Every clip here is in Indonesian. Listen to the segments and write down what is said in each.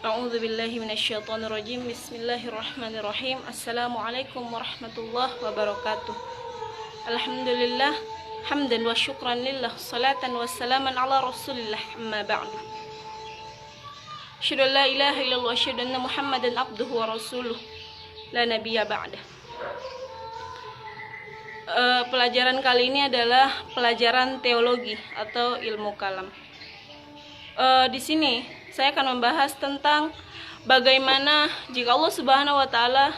A'udzu billahi minasyaitonir rajim. Bismillahirrahmanirrahim. Assalamualaikum warahmatullahi wabarakatuh. Alhamdulillah, hamdan wa syukran lillah, salatan wassalaman ala Rasulillah, amma ba'du. Asyhadu an la ilaha illallah, asyhadu anna Muhammadan abduhu wa rasuluh, la nabiyya ba'dah. Pelajaran kali ini adalah pelajaran teologi atau ilmu kalam. Di sini saya akan membahas tentang bagaimana jika Allah Subhanahu wa taala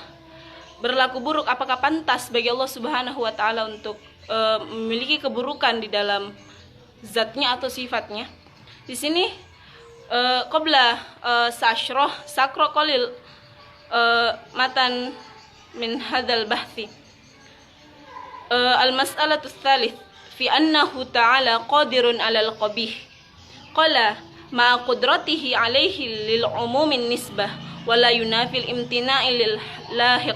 berlaku buruk, apakah pantas bagi Allah Subhanahu wa taala untuk memiliki keburukan di dalam zatnya atau sifatnya. Di sini qabla sakro qalil matan min hadzal bahthi al-mas'alatu tsalits fi annahu ta'ala qadirun 'alal qabih. Qala ma qudratihi alaihi lil umumin nisbah wala yunafil imtina'i lil lahiq.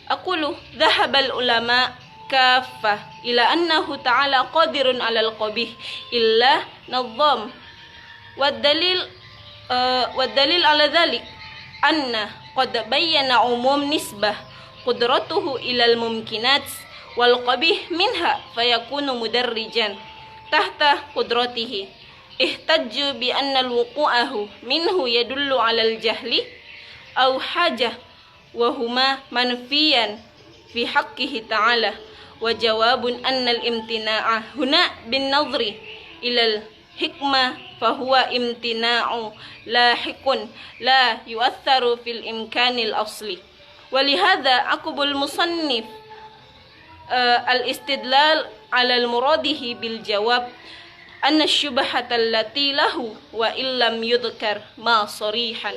Aqulu dhahabal ulama kaffah ila annahu ta'ala qadirun 'alal qabih illa nadham wad dalil ala dhalik anna qad bayyana umum nisbah qudratuhu ilal mumkinat wal qabih minha fayakunu mudarrijan tahta qudratihi. Ihtajju bi anna al-wuqu'ahu minhu yadullu 'ala al-jahli aw hajah wa huma manfiyan fi haqqihi ta'ala wa jawabun anna al-imtina'a huna bin nadhri ila al-hikmah fa huwa imtina'u lahiqun la yu'atharu fil imkanil asli. Wa lihadha aqbul musannif al-istidlal 'ala al-muradihi bil jawab anna syubhata allati lahu wa illam yudhkar ma sarihan.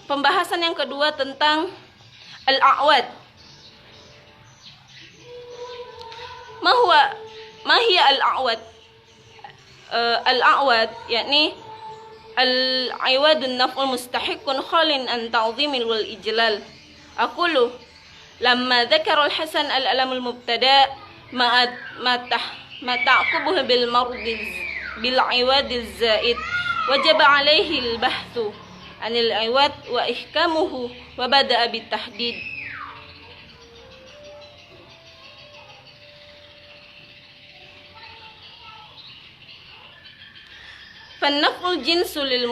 Pembahasan yang kedua tentang al-a'wad. Ma hiya al-a'wad? Al-a'wad yakni al-iwadun naf'ul mustahiqun khalin an ta'zimil wal ijlal. Aqulu lamma dzakara al-hasan al-alamul mubtada' ma ta'qubuhu bil mardi bil iwad zaid wajaba alaihi al bahthu anil iwad wa ihkamuhu wa bada'a bit tahdid. Fan-naf'ul jinsu lil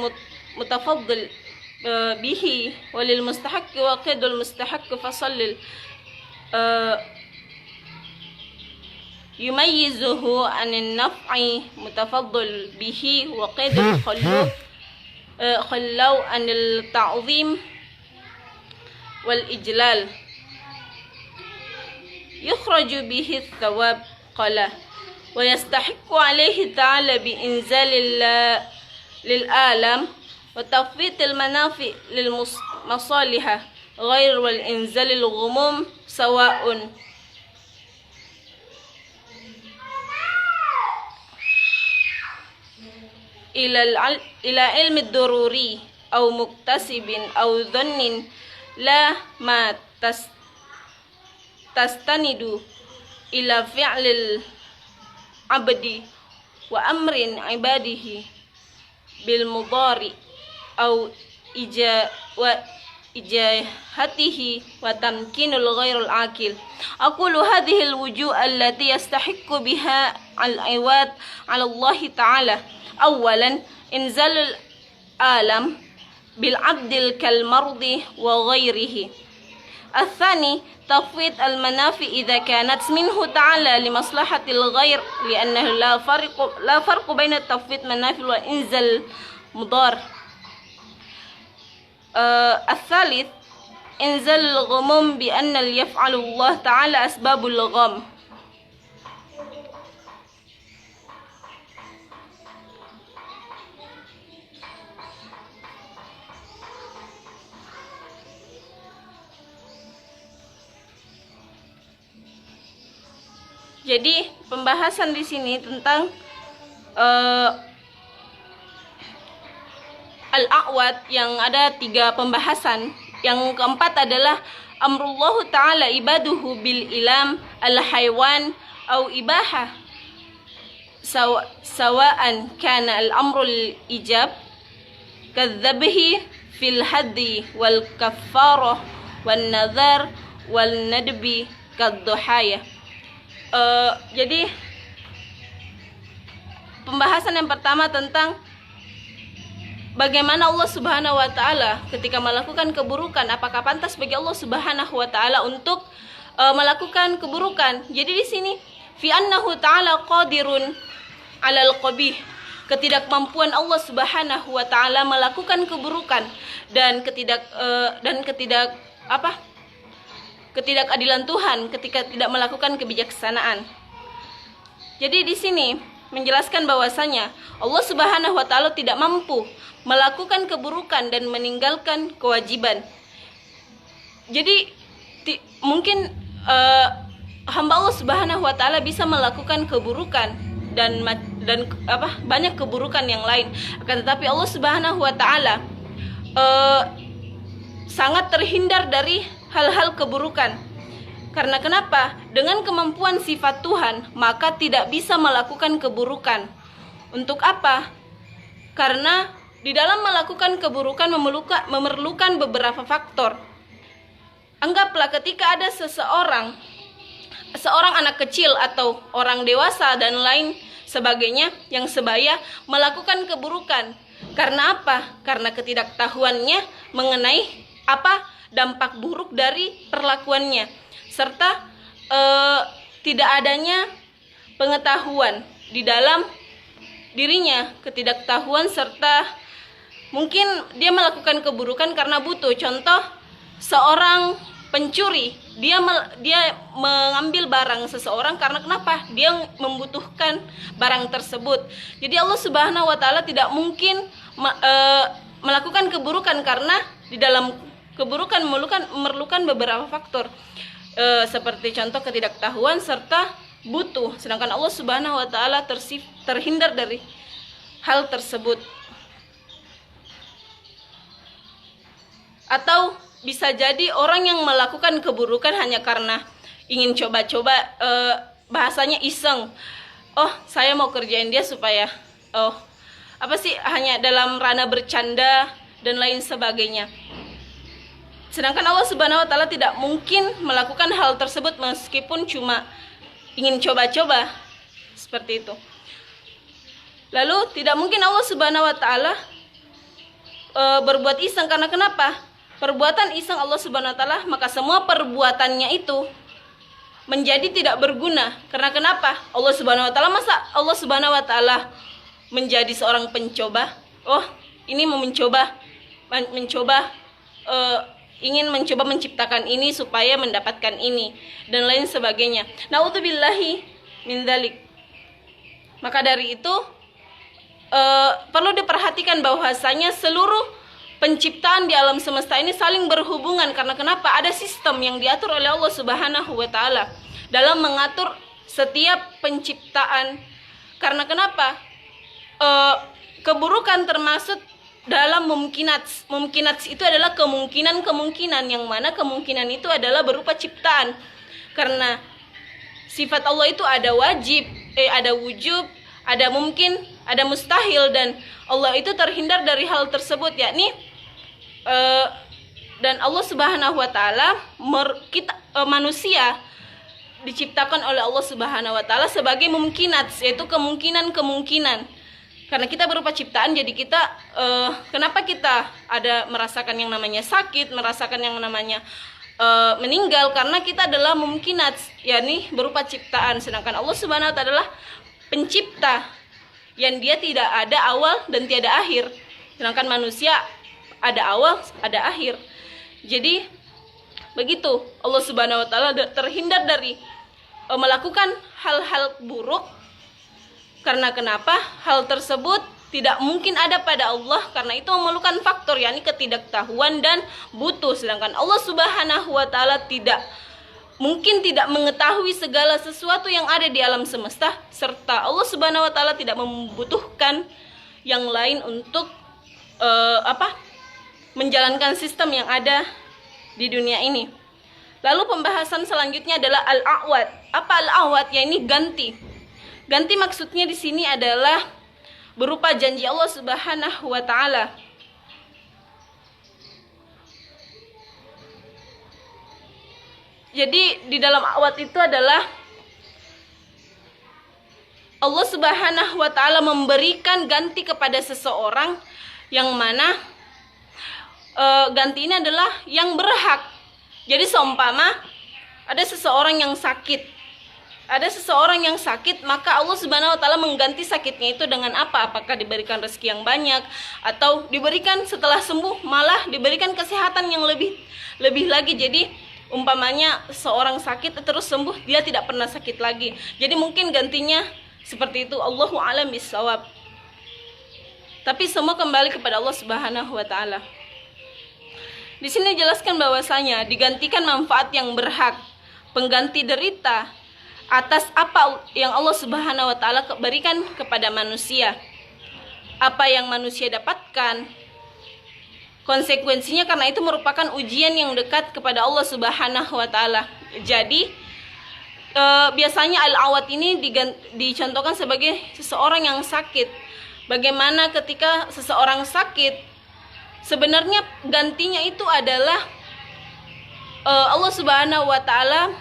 mutafaddil bihi wa lil mustahaqqi wa qidul mustahaqqi fasallil yumayyizuhu anin naf'i mutafaddal bihi wa qid khallau anil ta'zim wal ijlal yukhraju bihi thawab. Qala wa yastahiqqu alayhi ta'ala bi inzalil lil alam wa tafwitil manafi lil masalihah ghair wal inzalil ghumum sawa'un ila ilmi ad-daruri aw muktasibin aw dhannin la ma tastanidu ila fi'lil abdi wa amrin ibadihi bil mudari aw ijahatihi wa tamkinul ghairul akil. Aqulu hadhihi al-wujuh allati yastahiqqu biha al-iwad 'ala Allah ta'ala. Awalan inzalul alam bil abdil kal mardi wa ghairihi. Athani tafwid al manafi idza kanat minhu ta'ala li maslahatil ghair li'annahu la farqu baina tafwid manafi wa inzal mudar. Athalith inzal ghumum bi anna yaf'alu Allah ta'ala asbabul gham. Jadi pembahasan di sini tentang al-a'wad yang ada 3 pembahasan. Yang keempat adalah amrullah ta'ala ibaduhu bil ilam al-haywan au ibahah sawa'an kana al-amru al-ijab kadzabihi fil haddi wal kaffarah wan nadhar wal nadbi kadduhaya. Jadi pembahasan yang pertama tentang bagaimana Allah Subhanahu wa taala ketika melakukan keburukan, apakah pantas bagi Allah Subhanahu wa taala untuk melakukan keburukan. Jadi di sini fi annahu ta'ala qadirun 'alal qabih, ketidakmampuan Allah Subhanahu wa taala melakukan keburukan dan ketidakadilan Tuhan ketika tidak melakukan kebijaksanaan. Jadi di sini menjelaskan bahwasanya Allah Subhanahu wa taala tidak mampu melakukan keburukan dan meninggalkan kewajiban. Jadi mungkin hamba Allah Subhanahu wa taala bisa melakukan keburukan dan banyak keburukan yang lain. Akan tetapi Allah Subhanahu wa taala sangat terhindar dari hal-hal keburukan. Karena kenapa? Dengan kemampuan sifat Tuhan, maka tidak bisa melakukan keburukan. Untuk apa? Karena di dalam melakukan keburukan memerlukan beberapa faktor. Anggaplah ketika ada seorang anak kecil atau orang dewasa dan lain sebagainya yang sebaya melakukan keburukan. Karena apa? Karena ketidaktahuannya mengenai apa dampak buruk dari perlakuannya, serta tidak adanya pengetahuan di dalam dirinya, ketidaktahuan serta mungkin dia melakukan keburukan karena butuh. Contoh, seorang pencuri, dia mengambil barang seseorang karena kenapa? Dia membutuhkan barang tersebut. Jadi Allah Subhanahu wa taala tidak mungkin melakukan keburukan karena di dalam keburukan memerlukan beberapa faktor. Seperti contoh ketidaktahuan serta butuh. Sedangkan Allah Subhanahu wa taala terhindar dari hal tersebut. Atau bisa jadi orang yang melakukan keburukan hanya karena ingin coba-coba, bahasanya iseng. Oh, saya mau kerjain dia supaya hanya dalam ranah bercanda dan lain sebagainya. Sedangkan Allah Subhanahu wa taala tidak mungkin melakukan hal tersebut meskipun cuma ingin coba-coba, seperti itu. Lalu tidak mungkin Allah Subhanahu wa taala berbuat iseng. Karena kenapa? Perbuatan iseng Allah Subhanahu wa taala, maka semua perbuatannya itu menjadi tidak berguna. Karena kenapa? Allah Subhanahu wa taala, masa Allah Subhanahu wa taala menjadi seorang pencoba? Oh, ini mau ingin mencoba menciptakan ini supaya mendapatkan ini dan lain sebagainya. Na'udzubillahi min dzalik. Maka dari itu perlu diperhatikan bahwasanya seluruh penciptaan di alam semesta ini saling berhubungan. Karena kenapa? Ada sistem yang diatur oleh Allah Subhanahu wa taala dalam mengatur setiap penciptaan. Karena kenapa? Keburukan termasuk dalam mumkinat. Mumkinat itu adalah kemungkinan yang mana kemungkinan itu adalah berupa ciptaan. Karena sifat Allah itu ada wajib, ada wujub, ada mungkin, ada mustahil, dan Allah itu terhindar dari hal tersebut, yakni dan Allah Subhanahu wa taala manusia diciptakan oleh Allah Subhanahu wa taala sebagai mumkinat, yaitu kemungkinan. Karena kita berupa ciptaan, jadi kita kenapa kita ada merasakan yang namanya sakit, merasakan yang namanya meninggal, karena kita adalah mumkinat, yakni berupa ciptaan. Sedangkan Allah Subhanahu wa taala adalah pencipta yang dia tidak ada awal dan tiada akhir. Sedangkan manusia ada awal, ada akhir. Jadi begitu Allah Subhanahu wa taala terhindar dari melakukan hal-hal buruk. Karena kenapa? Hal tersebut tidak mungkin ada pada Allah, karena itu memerlukan faktor, yakni ketidaktahuan dan butuh. Sedangkan Allah Subhanahu wa taala tidak mungkin tidak mengetahui segala sesuatu yang ada di alam semesta, serta Allah Subhanahu wa taala tidak membutuhkan yang lain untuk menjalankan sistem yang ada di dunia ini. Lalu pembahasan selanjutnya adalah al-a'wad. Apa al-a'wad? Ya, ini ganti. Ganti maksudnya di sini adalah berupa janji Allah Subhanahu wa taala. Jadi di dalam awat itu adalah Allah Subhanahu wa taala memberikan ganti kepada seseorang yang mana ganti ini adalah yang berhak. Jadi seumpama ada seseorang yang sakit, maka Allah Subhanahu wa taala mengganti sakitnya itu dengan apa? Apakah diberikan rezeki yang banyak, atau diberikan setelah sembuh malah diberikan kesehatan yang lebih lagi. Jadi umpamanya seorang sakit terus sembuh, dia tidak pernah sakit lagi. Jadi mungkin gantinya seperti itu, Allahu a'lam bishawab. Tapi semua kembali kepada Allah Subhanahu wa taala. Di sini dijelaskan bahwasanya digantikan manfaat yang berhak, pengganti derita atas apa yang Allah Subhanahu wa taala berikan kepada manusia. Apa yang manusia dapatkan, konsekuensinya karena itu merupakan ujian yang dekat kepada Allah Subhanahu wa taala. Jadi biasanya al-awat ini dicontohkan sebagai seseorang yang sakit. Bagaimana ketika seseorang sakit, sebenarnya gantinya itu adalah Allah Subhanahu wa taala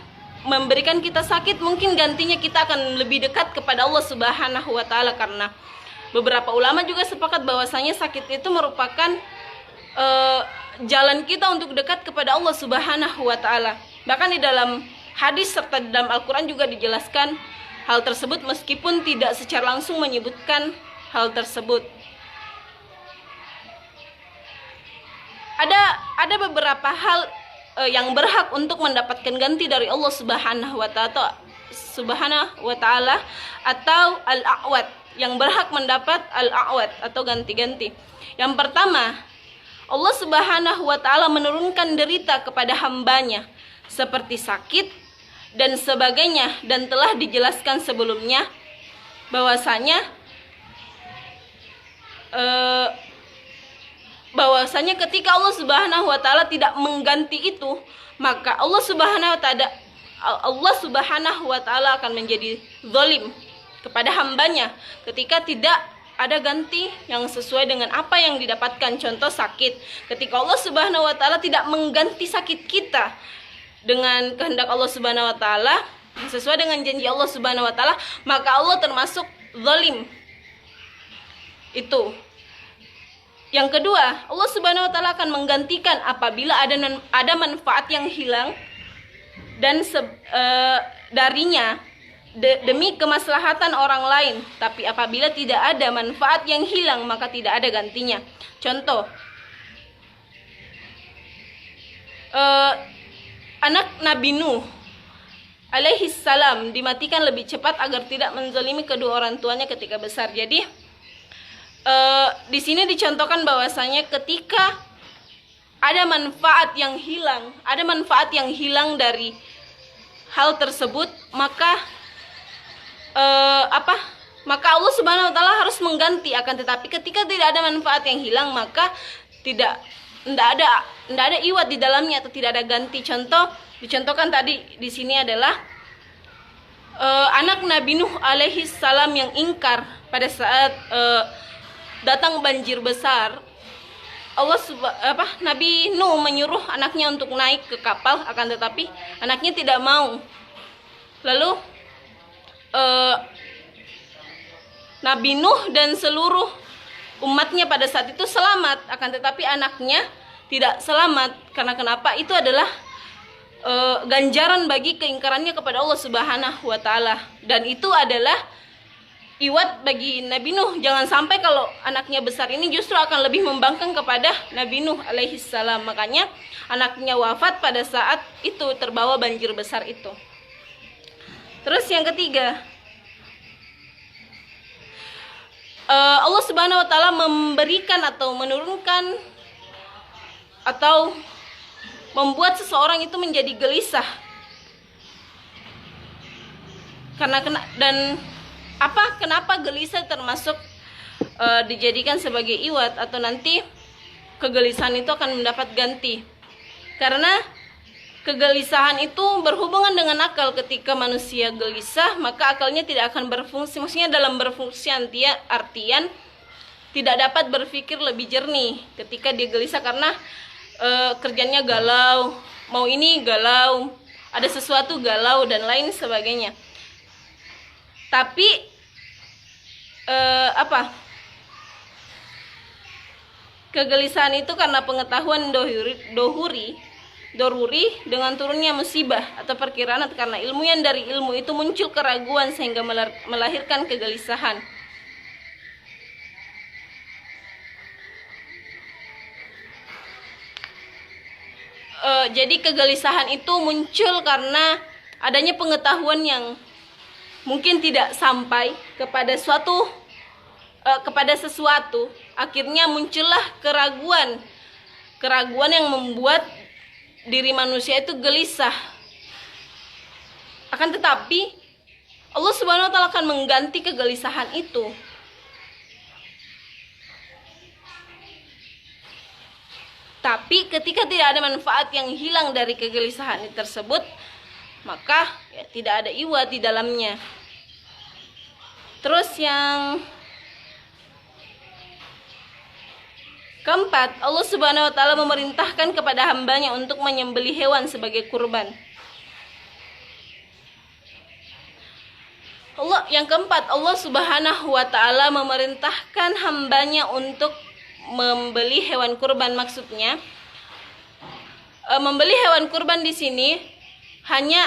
memberikan kita sakit, mungkin gantinya kita akan lebih dekat kepada Allah Subhanahu wa taala, karena beberapa ulama juga sepakat bahwasanya sakit itu merupakan jalan kita untuk dekat kepada Allah Subhanahu wa taala. Bahkan di dalam hadis serta di dalam Al-Qur'an juga dijelaskan hal tersebut meskipun tidak secara langsung menyebutkan hal tersebut. Ada beberapa hal yang berhak untuk mendapatkan ganti dari Allah Subhanahu wa taala atau al-a'wad, yang berhak mendapat al-a'wad atau ganti-ganti. Yang pertama, Allah Subhanahu wa taala menurunkan derita kepada hambanya seperti sakit dan sebagainya, dan telah dijelaskan sebelumnya bahwasanya ketika Allah Subhanahu wa taala tidak mengganti itu, maka Allah Subhanahu wa taala akan menjadi zalim kepada hambanya ketika tidak ada ganti yang sesuai dengan apa yang didapatkan. Contoh sakit, ketika Allah Subhanahu wa taala tidak mengganti sakit kita dengan kehendak Allah Subhanahu wa taala sesuai dengan janji Allah Subhanahu wa taala, maka Allah termasuk zalim. Itu. Yang kedua, Allah Subhanahu wa taala akan menggantikan apabila ada manfaat yang hilang dan darinya demi kemaslahatan orang lain. Tapi apabila tidak ada manfaat yang hilang, maka tidak ada gantinya. Contoh, anak Nabi Nuh alaihi salam dimatikan lebih cepat agar tidak menzalimi kedua orang tuanya ketika besar. Jadi di sini dicontohkan bahwasanya ketika ada manfaat yang hilang dari hal tersebut, maka maka Allah Subhanahu wa taala harus mengganti. Akan tetapi ketika tidak ada manfaat yang hilang, maka tidak ada iwat di dalamnya atau tidak ada ganti. Contoh dicontohkan tadi di sini adalah anak Nabi Nuh alaihi salam yang ingkar pada saat datang banjir besar. Nabi Nuh menyuruh anaknya untuk naik ke kapal, akan tetapi anaknya tidak mau. Lalu Nabi Nuh dan seluruh umatnya pada saat itu selamat, akan tetapi anaknya tidak selamat. Karena kenapa? Itu adalah ganjaran bagi keingkarannya kepada Allah Subhanahu wa taala, dan itu adalah iwat bagi Nabi Nuh. Jangan sampai kalau anaknya besar ini justru akan lebih membangkang kepada Nabi Nuh alaihi salam. Makanya anaknya wafat pada saat itu terbawa banjir besar itu. Terus yang ketiga, Allah Subhanahu wa taala memberikan atau menurunkan atau membuat seseorang itu menjadi gelisah. Kenapa gelisah termasuk dijadikan sebagai iwat atau nanti kegelisahan itu akan mendapat ganti? Karena kegelisahan itu berhubungan dengan akal. Ketika manusia gelisah, maka akalnya tidak akan berfungsi. Maksudnya dalam berfungsi artian tidak dapat berpikir lebih jernih ketika dia gelisah, karena kerjanya galau, mau ini galau, ada sesuatu galau dan lain sebagainya. Tapi kegelisahan itu karena pengetahuan doruri dengan turunnya musibah atau perkiraan, atau karena ilmu yang dari ilmu itu muncul keraguan sehingga melahirkan kegelisahan. Jadi kegelisahan itu muncul karena adanya pengetahuan yang mungkin tidak sampai kepada sesuatu, akhirnya muncullah keraguan yang membuat diri manusia itu gelisah. Akan tetapi Allah Subhanahu wa taala akan mengganti kegelisahan itu. Tapi ketika tidak ada manfaat yang hilang dari kegelisahan tersebut, maka ya, tidak ada iwa di dalamnya. Terus yang keempat, Allah Subhanahu wa taala memerintahkan kepada hambanya untuk menyembelih hewan sebagai kurban. Yang keempat, Allah Subhanahu wa taala memerintahkan hambanya untuk membeli hewan kurban. Maksudnya membeli hewan kurban di sini hanya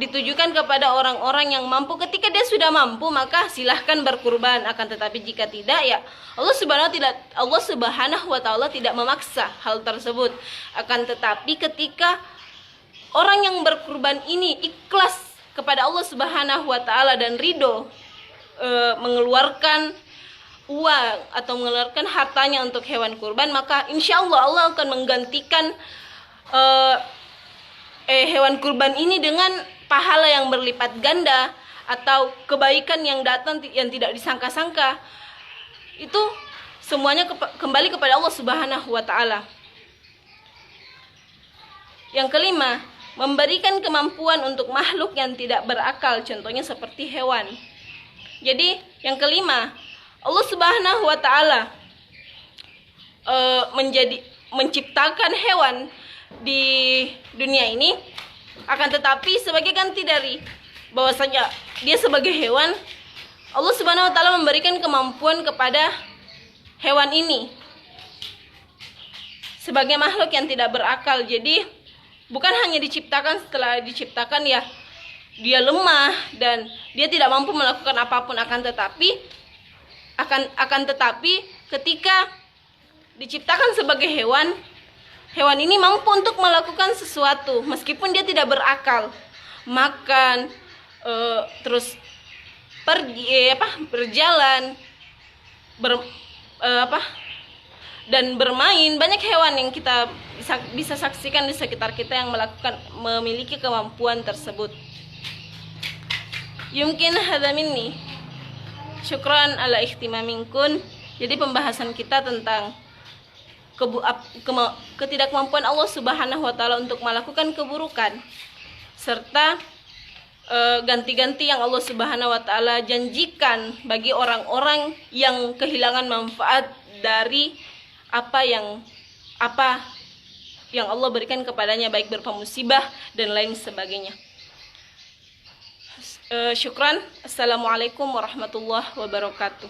ditujukan kepada orang-orang yang mampu. Ketika dia sudah mampu, maka silahkan berkurban. Akan tetapi jika tidak, ya Allah Subhanahu wa taala tidak memaksa hal tersebut. Akan tetapi ketika orang yang berkurban ini ikhlas kepada Allah Subhanahu wa taala dan ridho mengeluarkan uang atau mengeluarkan hartanya untuk hewan kurban, maka insya Allah akan menggantikan hewan kurban ini dengan pahala yang berlipat ganda atau kebaikan yang datang yang tidak disangka-sangka. Itu semuanya kembali kepada Allah Subhanahu wa taala. Yang kelima, memberikan kemampuan untuk makhluk yang tidak berakal, contohnya seperti hewan. Jadi yang kelima, Allah Subhanahu wa taala menciptakan hewan di dunia ini, akan tetapi sebagai ganti dari bahwasanya dia sebagai hewan, Allah Subhanahu wa taala memberikan kemampuan kepada hewan ini sebagai makhluk yang tidak berakal. Jadi bukan hanya diciptakan, setelah diciptakan ya dia lemah dan dia tidak mampu melakukan apapun, akan tetapi ketika diciptakan sebagai hewan ini mampu untuk melakukan sesuatu meskipun dia tidak berakal. Makan, terus pergi, berjalan, dan bermain. Banyak hewan yang kita bisa saksikan di sekitar kita yang memiliki kemampuan tersebut. Yumkin hadza minni. Syukran ala ihtimaminkun. Jadi pembahasan kita tentang ketidakmampuan Allah Subhanahu wa taala untuk melakukan keburukan, serta ganti-ganti yang Allah Subhanahu wa taala janjikan bagi orang-orang yang kehilangan manfaat dari apa yang Allah berikan kepadanya, baik berupa musibah dan lain sebagainya. Syukran. Assalamualaikum warahmatullahi wabarakatuh.